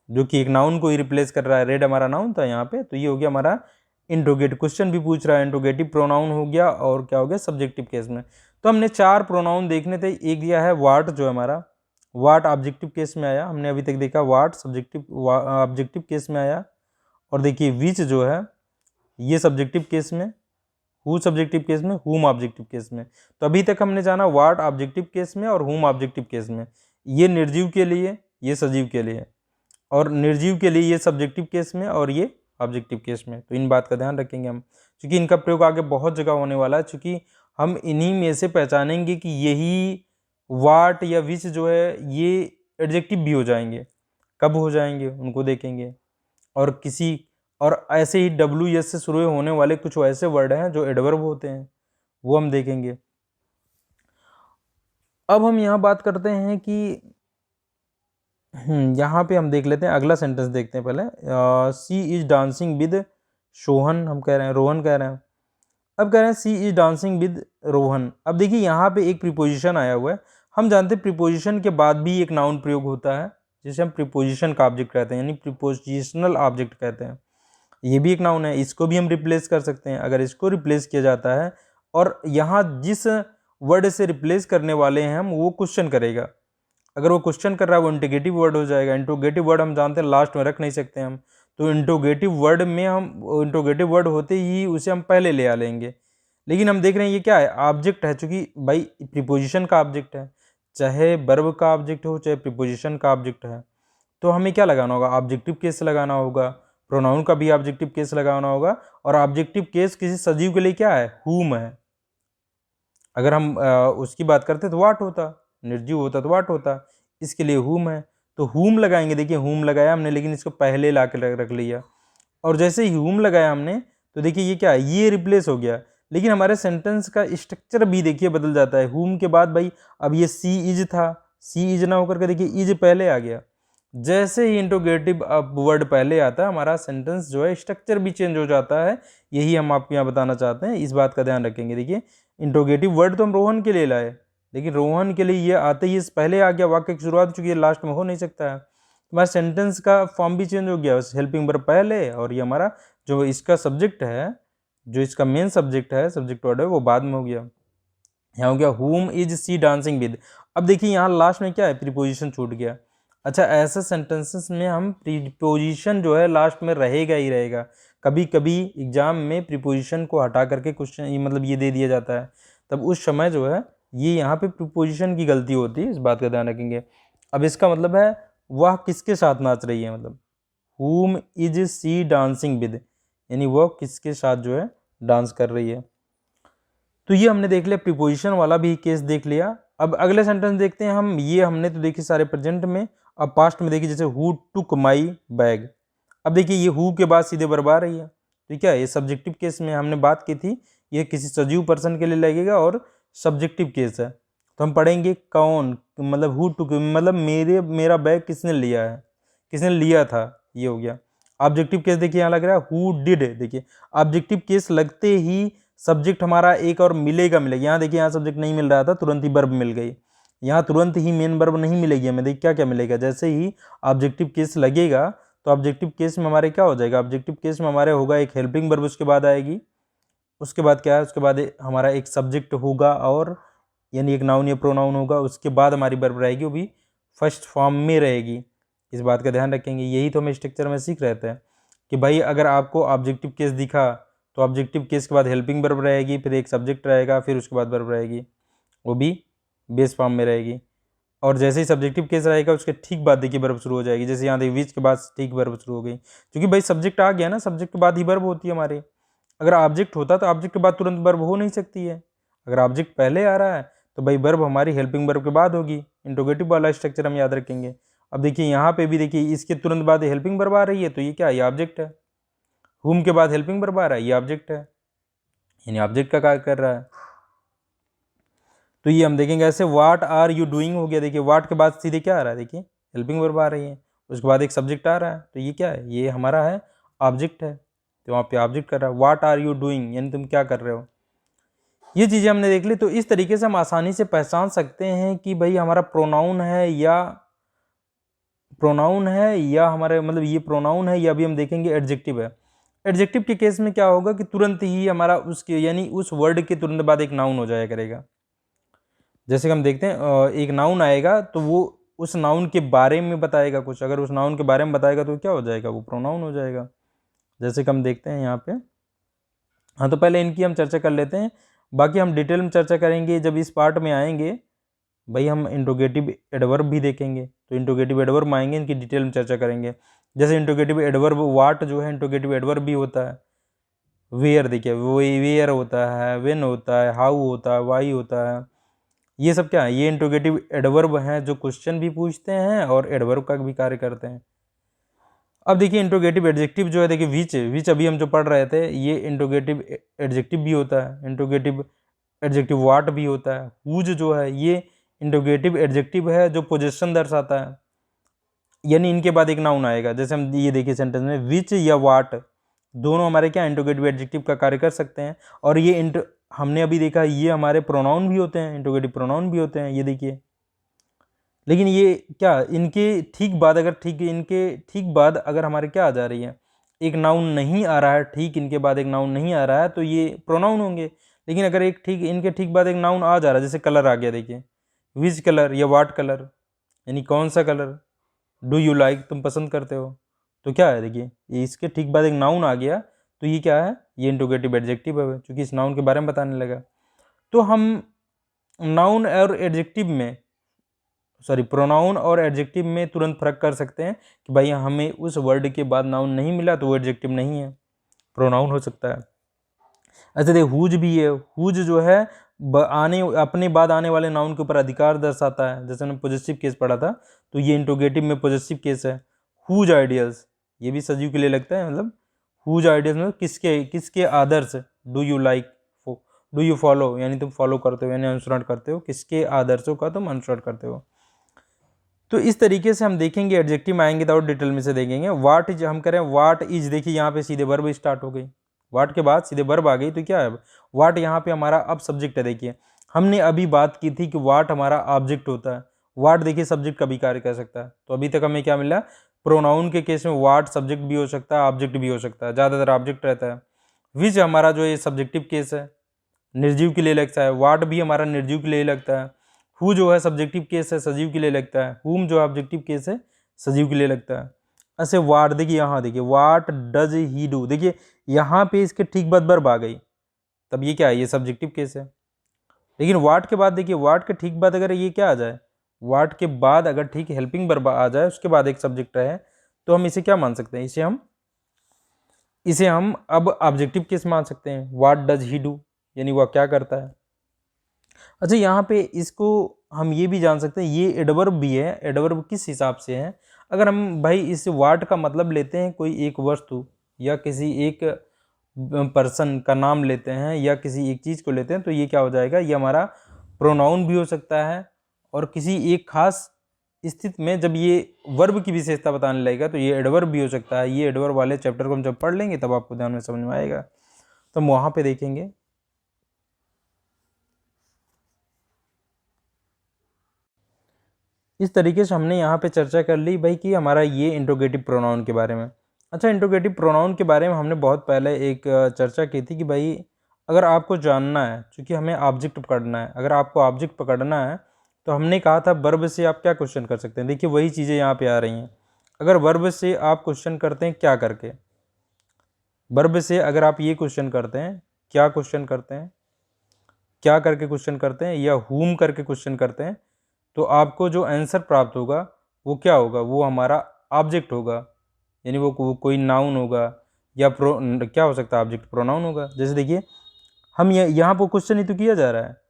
जो कि एक नाउन को ही रिप्लेस कर रहा है, रेड हमारा नाउन था यहाँ पे, तो ये हो गया हमारा इंट्रोगेटिव, क्वेश्चन भी पूछ रहा है, इंट्रोगेटिव प्रोनाउन हो गया, और क्या हो गया सब्जेक्टिव केस में। तो हमने 4 प्रोनाउन देखने थे, एक दिया है वाट, जो है हमारा वाट ऑब्जेक्टिव केस में आया, हमने अभी तक देखा वाट सब्जेक्टिव ऑब्जेक्टिव केस में आया, और देखिए विच जो है ये सब्जेक्टिव केस में, हु सब्जेक्टिव केस में, हुम ऑब्जेक्टिव केस में। तो अभी तक हमने जाना वाट ऑब्जेक्टिव केस में और हुम ऑब्जेक्टिव केस में, ये निर्जीव के लिए, ये सजीव के लिए, और निर्जीव के लिए ये सब्जेक्टिव केस में और ये ऑब्जेक्टिव केस में। तो इन बात का ध्यान रखेंगे हम, क्योंकि इनका प्रयोग आगे बहुत जगह होने वाला है, क्योंकि हम इन्हीं में से पहचानेंगे कि यही वाट या विच जो है ये एडजेक्टिव भी हो जाएंगे, कब हो जाएंगे उनको देखेंगे, और ऐसे ही WS से शुरू होने वाले कुछ ऐसे वर्ड हैं जो एडवर्ब होते हैं, वो हम देखेंगे। अब हम यहाँ बात करते हैं कि यहाँ पे हम देख लेते हैं, अगला सेंटेंस देखते हैं पहले, सी इज डांसिंग विद सोहन, हम कह रहे हैं रोहन कह रहे हैं। अब कह रहे हैं सी इज डांसिंग विद रोहन। अब देखिए यहाँ पे एक प्रीपोजिशन आया हुआ है, हम जानते हैं प्रीपोजिशन के बाद भी एक नाउन प्रयोग होता है, जिसे हम प्रीपोजिशन का ऑब्जेक्ट कहते हैं, यानी प्रीपोजिशनल ऑब्जेक्ट कहते हैं। ये भी एक नाउन है, इसको भी हम रिप्लेस कर सकते हैं। अगर इसको रिप्लेस किया जाता है और यहाँ जिस वर्ड से रिप्लेस करने वाले हैं हम, वो क्वेश्चन करेगा, अगर वो क्वेश्चन कर रहा है वो इंट्रोगेटिव वर्ड हो जाएगा। इंट्रोगेटिव वर्ड हम जानते हैं लास्ट में रख नहीं सकते हम, तो इंट्रोगेटिव वर्ड में हम इंट्रोगेटिव वर्ड होते ही उसे हम पहले ले आ लेंगे। लेकिन हम देख रहे हैं ये क्या है, ऑब्जेक्ट है, चूंकि भाई प्रीपोजिशन का ऑब्जेक्ट है, चाहे वर्ब का ऑब्जेक्ट हो चाहे प्रीपोजिशन का ऑब्जेक्ट है, तो हमें क्या लगाना होगा, ऑब्जेक्टिव केस लगाना होगा, प्रोनाउन का भी ऑब्जेक्टिव केस लगाना होगा, और ऑब्जेक्टिव केस किसी सजीव के लिए क्या है, हुम है। अगर हम उसकी बात करते तो वाट होता, निर्जीव होता तो वाट होता, इसके लिए हुम है, तो हुम लगाएंगे। देखिए हुम लगाया हमने, लेकिन इसको पहले ला के रख लिया, और जैसे ही हुम लगाया हमने तो देखिए ये क्या है, ये रिप्लेस हो गया। लेकिन हमारे सेंटेंस का स्ट्रक्चर भी देखिए बदल जाता है। हुम के बाद भाई अब ये सी इज था, सी इज ना होकर के देखिए इज पहले आ गया। जैसे ही इंट्रोगेटिव वर्ड पहले आता है, हमारा सेंटेंस जो है स्ट्रक्चर भी चेंज हो जाता है। यही हम आपको यहाँ बताना चाहते हैं, इस बात का ध्यान रखेंगे। देखिए इंट्रोगेटिव वर्ड तो हम रोहन के लिए लाए, लेकिन रोहन के लिए ये आते ही पहले आ गया, वाक्य की शुरुआत, चूंकि ये लास्ट में हो नहीं सकता है, हमारा सेंटेंस का फॉर्म भी चेंज हो गया, हेल्पिंग वर्ब पहले और ये हमारा जो इसका सब्जेक्ट है, जो इसका मेन सब्जेक्ट है, सब्जेक्ट वर्ड है, वो बाद में हो गया। यहाँ हो गया whom is she dancing with. अब देखिए यहाँ लास्ट में क्या है, प्रीपोजिशन छूट गया। अच्छा, ऐसे सेंटेंसेस में हम प्रीपोजिशन जो है लास्ट में रहेगा ही रहेगा। कभी कभी एग्जाम में प्रीपोजिशन को हटा करके क्वेश्चन मतलब ये दे दिया जाता है, तब उस समय जो है ये यहाँ पे प्रीपोजिशन की गलती होती है, इस बात का ध्यान रखेंगे। अब इसका मतलब है वह किसके साथ नाच रही है, मतलब whom is she dancing with, यानी वह किसके साथ जो है डांस कर रही है। तो ये हमने देख लिया, प्रीपोजिशन वाला भी केस देख लिया। अब अगले सेंटेंस देखते हैं हम। ये हमने तो देखी सारे प्रेजेंट में। अब पास्ट में देखिए, जैसे हु टुक माई बैग। अब देखिए ये हु के बाद सीधे वर्ब आ रही है, ठीक है। ये सब्जेक्टिव केस में हमने बात की थी, ये किसी सजीव पर्सन के लिए लगेगा और सब्जेक्टिव केस है। तो हम पढ़ेंगे कौन, मतलब हु टुक मतलब मेरा बैग किसने लिया है, किसने लिया था, ये हो गया। ऑब्जेक्टिव केस देखिए यहाँ लग रहा है हु डिड। देखिए ऑब्जेक्टिव केस लगते ही सब्जेक्ट हमारा एक और मिलेगा। यहाँ देखिए यहाँ सब्जेक्ट नहीं मिल रहा था, तुरंत ही वर्ब मिल गई। यहाँ तुरंत ही मेन वर्ब नहीं मिलेगी हमें, देखिए क्या क्या मिलेगा। जैसे ही ऑब्जेक्टिव केस लगेगा तो ऑब्जेक्टिव केस में हमारे क्या हो जाएगा, ऑब्जेक्टिव केस में हमारे होगा एक हेल्पिंग वर्ब, उसके बाद आएगी, उसके बाद क्या है, उसके बाद हमारा एक सब्जेक्ट होगा और यानी एक नाउन या प्रोनाउन होगा, उसके बाद हमारी वर्ब रहेगी, वो भी फर्स्ट फॉर्म में रहेगी। इस बात का ध्यान रखेंगे। यही तो हम स्ट्रक्चर में सीख रहे थे कि भाई अगर आपको ऑब्जेक्टिव केस दिखा तो ऑब्जेक्टिव केस के बाद हेल्पिंग वर्ब रहेगी, फिर एक सब्जेक्ट रहेगा, फिर उसके बाद वर्ब रहेगी, वो भी बेस फॉर्म में रहेगी। और जैसे ही सब्जेक्टिव केस रहेगा उसके ठीक बाद देखिए वर्ब शुरू हो जाएगी। जैसे यहाँ देखिए विच के बाद ठीक वर्ब शुरू हो गई, क्योंकि भाई सब्जेक्ट आ गया ना, सब्जेक्ट के बाद ही वर्ब होती है हमारी। अगर ऑब्जेक्ट होता तो ऑब्जेक्ट के बाद तुरंत वर्ब हो नहीं सकती है। अगर ऑब्जेक्ट पहले आ रहा है तो भाई वर्ब हमारी हेल्पिंग वर्ब के बाद होगी। इंट्रोगेटिव वाला स्ट्रक्चर हम याद रखेंगे। अब देखिए यहाँ पे भी देखिए इसके तुरंत बाद हेल्पिंग वर्ब आ रही है, तो ये क्या है, ये ऑब्जेक्ट है। हुम के बाद हेल्पिंग वर्ब आ रहा है, ये ऑब्जेक्ट है, यानी ऑब्जेक्ट का कार्य कर रहा है। तो ये हम देखेंगे ऐसे। व्हाट आर यू डूइंग हो गया, देखिए व्हाट के बाद सीधे क्या आ रहा है, देखिए हेल्पिंग वर्ब आ रही है, उसके बाद एक सब्जेक्ट आ रहा है, तो ये क्या है, ये हमारा है ऑब्जेक्ट है, तो वहाँ पे ऑब्जेक्ट कर रहा है। व्हाट आर यू डूइंग यानी तुम क्या कर रहे हो। ये चीज़ें हमने देख ली। तो इस तरीके से हम आसानी से पहचान सकते हैं कि भाई हमारा प्रोनाउन है या हमारे मतलब ये प्रोनाउन है, या अभी हम देखेंगे एडजेक्टिव है। एडजेक्टिव के केस में क्या होगा कि तुरंत ही हमारा उसके यानी उस वर्ड के तुरंत बाद एक नाउन हो जाया करेगा। जैसे कि हम देखते हैं एक नाउन आएगा तो वो उस नाउन के बारे में बताएगा कुछ, अगर उस नाउन के बारे में बताएगा तो क्या हो जाएगा, वो प्रोनाउन हो जाएगा। जैसे कि हम देखते हैं यहाँ पे। हाँ, तो पहले इनकी हम चर्चा कर लेते हैं, बाकी हम डिटेल में चर्चा करेंगे जब इस पार्ट में आएंगे। भाई हम इंट्रोगेटिव एडवर्ब भी देखेंगे, तो इंट्रोगेटिव एडवर्ब में आएंगे, इनकी डिटेल में चर्चा करेंगे। जैसे इंट्रोगेटिव एडवर्ब वाट जो है इंट्रोगेटिव एडवर्ब भी होता है। वेयर देखिए वो वेयर होता है, व्हेन होता है, हाउ होता है, वाई होता है, ये सब क्या है, ये इंट्रोगेटिव एडवर्ब हैं जो क्वेश्चन भी पूछते हैं और एडवर्ब का भी कार्य करते हैं। अब देखिए इंट्रोगेटिव एडजेक्टिव जो है, देखिए विच अभी हम जो पढ़ रहे थे, ये इंट्रोगेटिव एडजेक्टिव भी होता है। इंट्रोगेटिव एडजेक्टिव वाट भी होता है। हुज जो है ये इंट्रोगेटिव एडजेक्टिव है जो पोजीशन दर्शाता है, यानी इनके बाद एक नाउन आएगा। जैसे हम ये देखिए सेंटेंस में विच या वाट दोनों हमारे क्या इंट्रोगेटिव एडजेक्टिव का कार्य कर सकते हैं। और ये हमने अभी देखा ये हमारे प्रोनाउन भी होते हैं, इंट्रोगेटिव प्रोनाउन भी होते हैं, ये देखिए। लेकिन ये क्या इनके ठीक बाद अगर हमारे क्या आ जा रही है, एक नाउन नहीं आ रहा है, ठीक इनके बाद एक नाउन नहीं आ रहा है, तो ये प्रोनाउन होंगे। लेकिन अगर इनके ठीक बाद एक नाउन आ जा रहा है, जैसे कलर आ गया, देखिए विच कलर या वाट कलर, यानी कौन सा कलर, डू यू लाइक तुम पसंद करते हो, तो क्या है देखिए ये इसके ठीक बाद एक नाउन आ गया, तो ये क्या है, ये इंट्रोगेटिव एडजेक्टिव है, क्योंकि इस नाउन के बारे में बताने लगा। तो हम नाउन और एडजेक्टिव में प्रोनाउन और एडजेक्टिव में तुरंत फर्क कर सकते हैं कि भाई हमें उस वर्ड के बाद नाउन नहीं मिला तो वो एडजेक्टिव नहीं है, प्रोनाउन हो सकता है। ऐसे देखिए हुज भी है। हुज जो है अपने बाद आने वाले नाउन के ऊपर अधिकार दर्शाता है। जैसे हमने पॉजिटिव केस पढ़ा था, तो ये इंट्रोगेटिव में पॉजिटिव केस है। हुज आइडियल्स, ये भी सजीव के लिए लगता है, मतलब हुज आइडियल्स मतलब किसके आदर्श, do you like, do you follow, यानी तुम फॉलो करते हो, यानी अनुसरण करते हो, किसके आदर्शों का तुम अनुसरण करते हो। तो इस तरीके से हम देखेंगे, एडजेक्टिव में आएंगे तो और डिटेल में से देखेंगे। वाट इज हम करें, वाट इज देखिए यहाँ पे सीधे वर्ब स्टार्ट हो गई, वाट के बाद सीधे वर्ब आ गई, तो क्या है वाट यहाँ पे हमारा अब सब्जेक्ट है। देखिए हमने अभी बात की थी कि वाट हमारा ऑब्जेक्ट होता है, वाट देखिए सब्जेक्ट का भी कार्य कर सकता है। तो अभी तक हमें क्या मिला, प्रोनाउन के केस में वाट सब्जेक्ट भी हो सकता है, ऑब्जेक्ट भी हो सकता है, ज़्यादातर ऑब्जेक्ट रहता है। विच हमारा जो ये सब्जेक्टिव केस है, निर्जीव के लिए लगता है। वाट भी हमारा निर्जीव के लिए लगता है। हु जो है सब्जेक्टिव केस है, सजीव के लिए लगता है। हुम जो ऑब्जेक्टिव केस है, सजीव के लिए लगता है। ऐसे वाट देखिए, यहाँ देखिए वाट डज ही डू, देखिए यहाँ पे इसके ठीक बाद वर्ब आ गई, तब ये क्या है, ये सब्जेक्टिव केस है। लेकिन वाट के बाद देखिए, वाट के ठीक बाद अगर ये क्या आ जाए, वाट के बाद अगर ठीक हेल्पिंग वर्ब आ जाए, उसके बाद एक सब्जेक्ट है, तो हम इसे क्या मान सकते हैं, इसे हम अब ऑब्जेक्टिव केस मान सकते हैं। वाट डज ही डू, यानी वह क्या करता है। अच्छा, यहाँ पे इसको हम ये भी जान सकते हैं, ये एडवर्ब भी है। एडवर्ब किस हिसाब से है, अगर हम भाई इस वाट का मतलब लेते हैं कोई एक वस्तु या किसी एक पर्सन का नाम लेते हैं या किसी एक चीज़ को लेते हैं, तो ये क्या हो जाएगा, ये हमारा प्रोनाउन भी हो सकता है। और किसी एक खास स्थिति में जब ये वर्ब की विशेषता बताने लगेगा, तो ये एडवर्ब भी हो सकता है। ये एडवर्ब वाले चैप्टर को हम जब पढ़ लेंगे तब आपको ध्यान में समझ में आएगा, तो हम वहाँ पे देखेंगे। इस तरीके से हमने यहाँ पे चर्चा कर ली भाई कि हमारा ये इंट्रोगेटिव प्रोनाउन के बारे में। अच्छा, इंट्रोगेटिव प्रोनाउन के बारे में हमने बहुत पहले एक चर्चा की थी कि भाई अगर आपको जानना है, चूँकि हमें ऑब्जेक्ट पकड़ना है, अगर आपको ऑब्जेक्ट पकड़ना है तो हमने कहा था वर्ब से आप क्या क्वेश्चन कर सकते हैं। देखिए वही चीज़ें यहाँ पे आ रही हैं। अगर वर्ब से आप क्वेश्चन करते हैं क्या करके, वर्ब से अगर आप ये क्वेश्चन करते हैं, क्या क्वेश्चन करते हैं, क्या करके क्वेश्चन करते हैं या हुम करके क्वेश्चन करते हैं, तो आपको जो आंसर प्राप्त होगा वो क्या होगा, वो हमारा ऑब्जेक्ट होगा। यानी वो कोई नाउन होगा या क्या हो सकता है, ऑब्जेक्ट प्रोनाउन होगा। जैसे देखिए हम यहाँ पर क्वेश्चन ही तो किया जा रहा है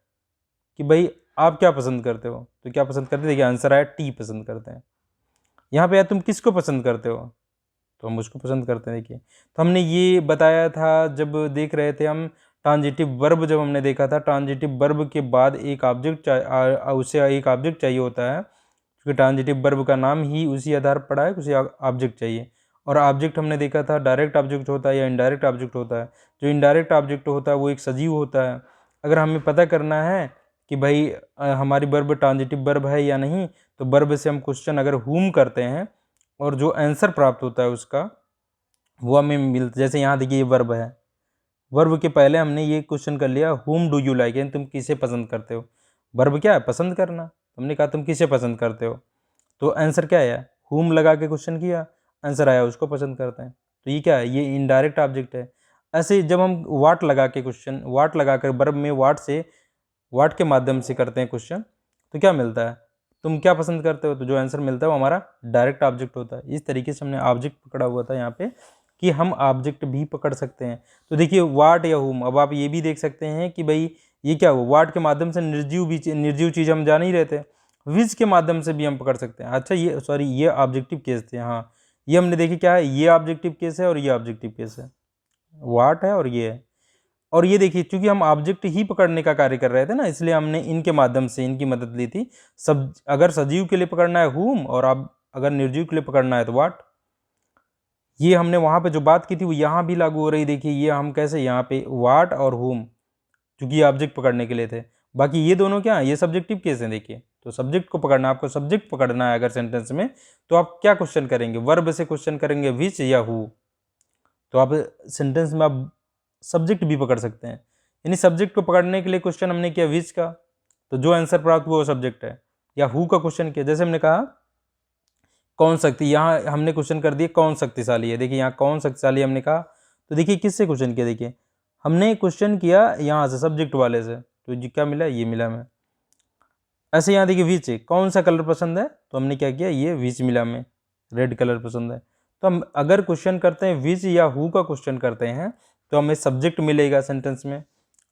कि भाई आप क्या पसंद करते हो, तो क्या पसंद करते हैं, देखिए आंसर आया टी पसंद करते हैं। यहाँ पे यार तुम किसको पसंद करते हो, तो हम उसको पसंद करते हैं। देखिए तो हमने ये बताया था जब देख रहे थे हम ट्रांजिटिव वर्ब, जब हमने देखा था ट्रांजिटिव वर्ब के बाद एक ऑब्जेक्ट उसे एक ऑब्जेक्ट चाहिए होता है, क्योंकि ट्रांजिटिव वर्ब का नाम ही उसी आधार पर पड़ा है, उसे ऑब्जेक्ट चाहिए। और ऑब्जेक्ट हमने देखा था डायरेक्ट ऑब्जेक्ट होता है या इनडायरेक्ट ऑब्जेक्ट होता है। जो इनडायरेक्ट ऑब्जेक्ट होता है वो एक सजीव होता है। अगर हमें पता करना है कि भाई हमारी वर्ब ट्रांजिटिव वर्ब है या नहीं, तो वर्ब से हम क्वेश्चन अगर हुम करते हैं और जो आंसर प्राप्त होता है उसका वो हमें मिलता। जैसे यहाँ देखिए ये वर्ब है, वर्ब के पहले हमने ये क्वेश्चन कर लिया हुम डू यू लाइक, यानी तुम किसे पसंद करते हो। वर्ब क्या है, पसंद करना। हमने कहा तुम किसे पसंद करते हो, तो आंसर क्या आया, हुम लगा के क्वेश्चन किया, आंसर आया उसको पसंद करते हैं। तो ये क्या है, ये इनडायरेक्ट ऑब्जेक्ट है। ऐसे जब हम वाट लगा के क्वेश्चन, वाट लगा कर वर्ब में वाट के माध्यम से करते हैं क्वेश्चन, तो क्या मिलता है, तुम क्या पसंद करते हो, तो जो आंसर मिलता है वो हमारा डायरेक्ट ऑब्जेक्ट होता है। इस तरीके से हमने ऑब्जेक्ट पकड़ा हुआ था यहाँ पे कि हम ऑब्जेक्ट भी पकड़ सकते हैं। तो देखिए वाट या हुम, अब आप ये भी देख सकते हैं कि भाई ये क्या हुआ, वाट के माध्यम से निर्जीव चीज़ हम जान ही रहे थे, विच के माध्यम से भी हम पकड़ सकते हैं। अच्छा ये सॉरी ये ऑब्जेक्टिव केस थे, हाँ ये हमने देखी क्या है, ये ऑब्जेक्टिव केस है और ये ऑब्जेक्टिव केस है, वाट है और ये है। और ये देखिए चूंकि हम ऑब्जेक्ट ही पकड़ने का कार्य कर रहे थे ना, इसलिए हमने इनके माध्यम से इनकी मदद ली थी। सब अगर सजीव के लिए पकड़ना है हुम और आप अगर निर्जीव के लिए पकड़ना है तो वाट। ये हमने वहाँ पे जो बात की थी वो यहाँ भी लागू हो रही। देखिए ये हम कैसे, यहाँ पे वाट और हुम चूंकि ये ऑब्जेक्ट पकड़ने के लिए थे, बाकी ये दोनों क्या है, ये सब्जेक्टिव केस हैं। देखिए तो सब्जेक्ट को पकड़ना, आपको सब्जेक्ट पकड़ना है अगर सेंटेंस में, तो आप क्या क्वेश्चन करेंगे, वर्ब से क्वेश्चन करेंगे विच या हु। तो आप सेंटेंस में आप सब्जेक्ट भी पकड़ सकते हैं। यानी सब्जेक्ट को पकड़ने के लिए क्वेश्चन हमने किया विच का, तो जो आंसर प्राप्त हुआ वो सब्जेक्ट है। या हु का क्वेश्चन किया, जैसे हमने कहा कौन शक्ति, यहाँ हमने क्वेश्चन कर दिया कौन शक्तिशाली है। देखिए यहाँ कौन शक्तिशाली हमने कहा, तो देखिए किससे क्वेश्चन किया, देखिए हमने क्वेश्चन किया यहाँ से सब्जेक्ट वाले से, तो जी क्या मिला, ये मिला हमें। ऐसे यहाँ देखिए विच, कौन सा कलर पसंद है, तो हमने क्या किया, ये विच मिला हमें, रेड कलर पसंद है। तो हम अगर क्वेश्चन करते हैं विच या हु का क्वेश्चन करते हैं तो हमें सब्जेक्ट मिलेगा सेंटेंस में।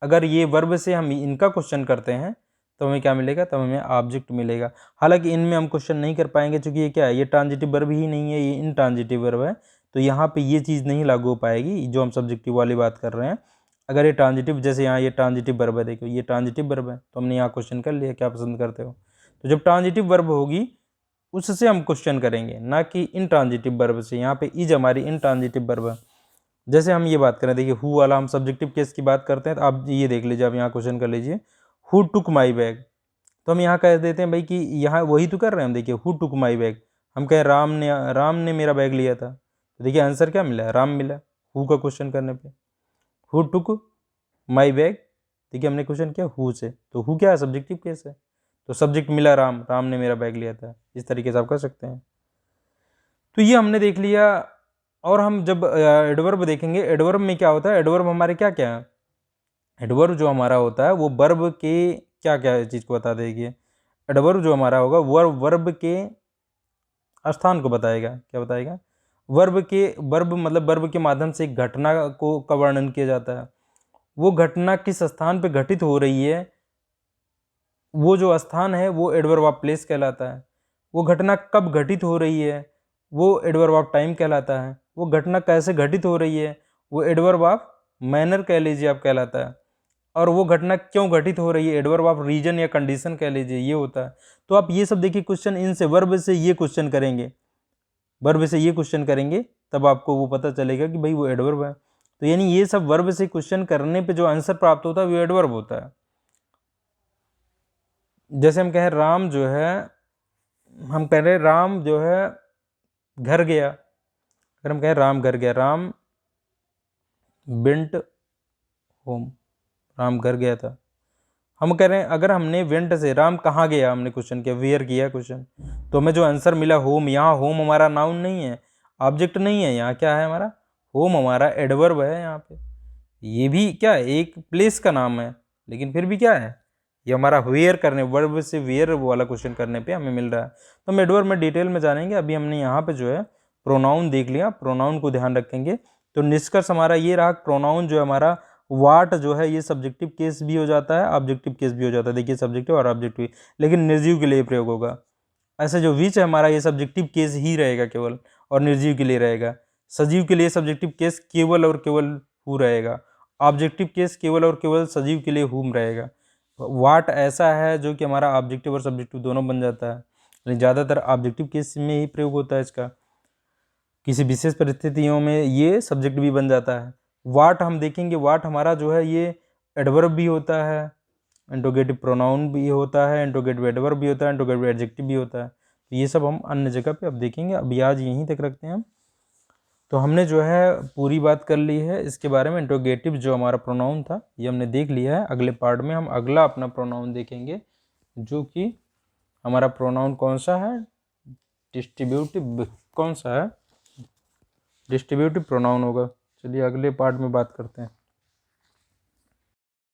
अगर ये वर्ब से हम इनका क्वेश्चन करते हैं तो हमें क्या मिलेगा, तब हमें ऑब्जेक्ट मिलेगा। हालांकि इनमें हम क्वेश्चन नहीं कर पाएंगे क्योंकि ये क्या है, ये ट्रांजिटिव वर्ब ही नहीं है, ये इनट्रांजिटिव वर्ब है, तो यहाँ पे ये चीज़ नहीं लागू हो पाएगी जो हम सब्जेक्टिव वाली बात कर रहे हैं। अगर ये ट्रांजिटिव, जैसे यहाँ ये ट्रांजिटिव वर्ब है, देखो ये ट्रांजिटिव वर्ब है, तो हमने यहाँ क्वेश्चन कर लिया क्या पसंद करते हो। तो जब ट्रांजिटिव वर्ब होगी उससे हम क्वेश्चन करेंगे, ना कि इनट्रांजिटिव वर्ब से। यहाँ पे इज हमारी इनट्रांजिटिव वर्ब है। जैसे हम ये बात करें, देखिए हु वाला हम सब्जेक्टिव केस की बात करते हैं, तो आप ये देख लीजिए, आप यहाँ क्वेश्चन कर लीजिए हु टुक माई बैग, तो हम यहाँ कह देते हैं भाई कि यहाँ वही तो कर रहे हैं हम। देखिए हु टुक माई बैग, हम कहें राम ने मेरा बैग लिया था, तो देखिए आंसर क्या मिला, राम मिला हु का क्वेश्चन करने पे। हु टुक माई बैग, देखिए हमने क्वेश्चन किया हु से, तो हु क्या है, सब्जेक्टिव केस है, तो सब्जेक्ट मिला राम ने मेरा बैग लिया था। इस तरीके से आप कर सकते हैं। तो ये हमने देख लिया। और हम जब एडवर्ब देखेंगे, एडवर्ब में क्या होता है, एडवर्ब हमारे क्या क्या है, एडवर्ब जो हमारा होता है वो वर्ब के क्या क्या चीज़ को बता देगी। एडवर्ब जो हमारा होगा वर्ब के स्थान को बताएगा। क्या बताएगा, वर्ब मतलब वर्ब के माध्यम से एक घटना को का वर्णन किया जाता है। वो घटना किस स्थान पे घटित हो रही है, वो जो स्थान है वो एडवर्ब ऑफ प्लेस कहलाता है। वो घटना कब घटित हो रही है, वो एडवर्ब ऑफ टाइम कहलाता है। वो घटना कैसे घटित हो रही है, वो एडवर्ब ऑफ मैनर कह लीजिए आप कहलाता है। और वो घटना क्यों घटित हो रही है, एडवर्ब ऑफ रीजन या कंडीशन कह लीजिए, ये होता है। तो आप ये सब देखिए क्वेश्चन इनसे, वर्ब से ये क्वेश्चन करेंगे, वर्ब से ये क्वेश्चन करेंगे, तब आपको वो पता चलेगा कि भाई वो एडवर्ब है। तो यानी ये सब वर्ब से क्वेश्चन करने पे जो आंसर प्राप्त होता है वो एडवर्ब होता है। जैसे हम कहें राम जो है, हम कह रहे राम जो है घर गया, अगर हम कहें राम घर गया, राम वेंट होम, राम घर गया था। हम कह रहे हैं अगर हमने वेंट से राम कहाँ गया, हमने क्वेश्चन किया, वेयर किया क्वेश्चन, तो हमें जो आंसर मिला होम, यहाँ होम हमारा नाउन नहीं है, ऑब्जेक्ट नहीं है, यहाँ क्या है हमारा, होम हमारा एडवर्ब है यहाँ पे। ये भी क्या है, एक प्लेस का नाम है, लेकिन फिर भी क्या है, ये हमारा वेयर करने, वर्ब से वेयर वाला क्वेश्चन करने पे हमें मिल रहा है। तो हम एडवर्ब में डिटेल में जानेंगे। अभी हमने यहाँ पे जो है प्रोनाउन देख लिया, प्रोनाउन को ध्यान रखेंगे। तो निष्कर्ष हमारा ये रहा, प्रोनाउन जो है हमारा वाट जो है ये सब्जेक्टिव केस भी हो जाता है, ऑब्जेक्टिव केस भी हो जाता है। देखिए सब्जेक्टिव और ऑब्जेक्टिव, लेकिन निर्जीव के लिए प्रयोग होगा। ऐसे जो विच है हमारा ये सब्जेक्टिव केस ही रहेगा केवल, और निर्जीव के लिए रहेगा। सजीव के लिए सब्जेक्टिव केस केवल और केवल हु रहेगा, ऑब्जेक्टिव केस केवल और केवल सजीव के लिए हुम रहेगा। वाट ऐसा है जो कि हमारा ऑब्जेक्टिव और सब्जेक्टिव दोनों बन जाता है, लेकिन ज़्यादातर ऑब्जेक्टिव केस में ही प्रयोग होता है इसका। किसी विशेष परिस्थितियों में ये सब्जेक्ट भी बन जाता है। वाट हम देखेंगे, वाट हमारा जो है ये एडवर्ब भी होता है, इंट्रोगेटिव प्रोनाउन भी होता है, इंट्रोगेटिव एडवर्ब भी होता है, इंट्रोगेटिव एडजेक्टिव भी होता है। तो ये सब हम अन्य जगह पे अब देखेंगे। अभी आज यहीं तक रखते हैं हम। तो हमने जो है पूरी बात कर ली है इसके बारे में। इंट्रोगेटिव जो हमारा प्रोनाउन था ये हमने देख लिया है। अगले पार्ट में हम अगला अपना प्रोनाउन देखेंगे, जो कि हमारा प्रोनाउन कौन सा है, डिस्ट्रीब्यूटिव, कौन सा है, डिस्ट्रीब्यूटिव प्रोनाउन होगा। चलिए अगले पार्ट में बात करते हैं।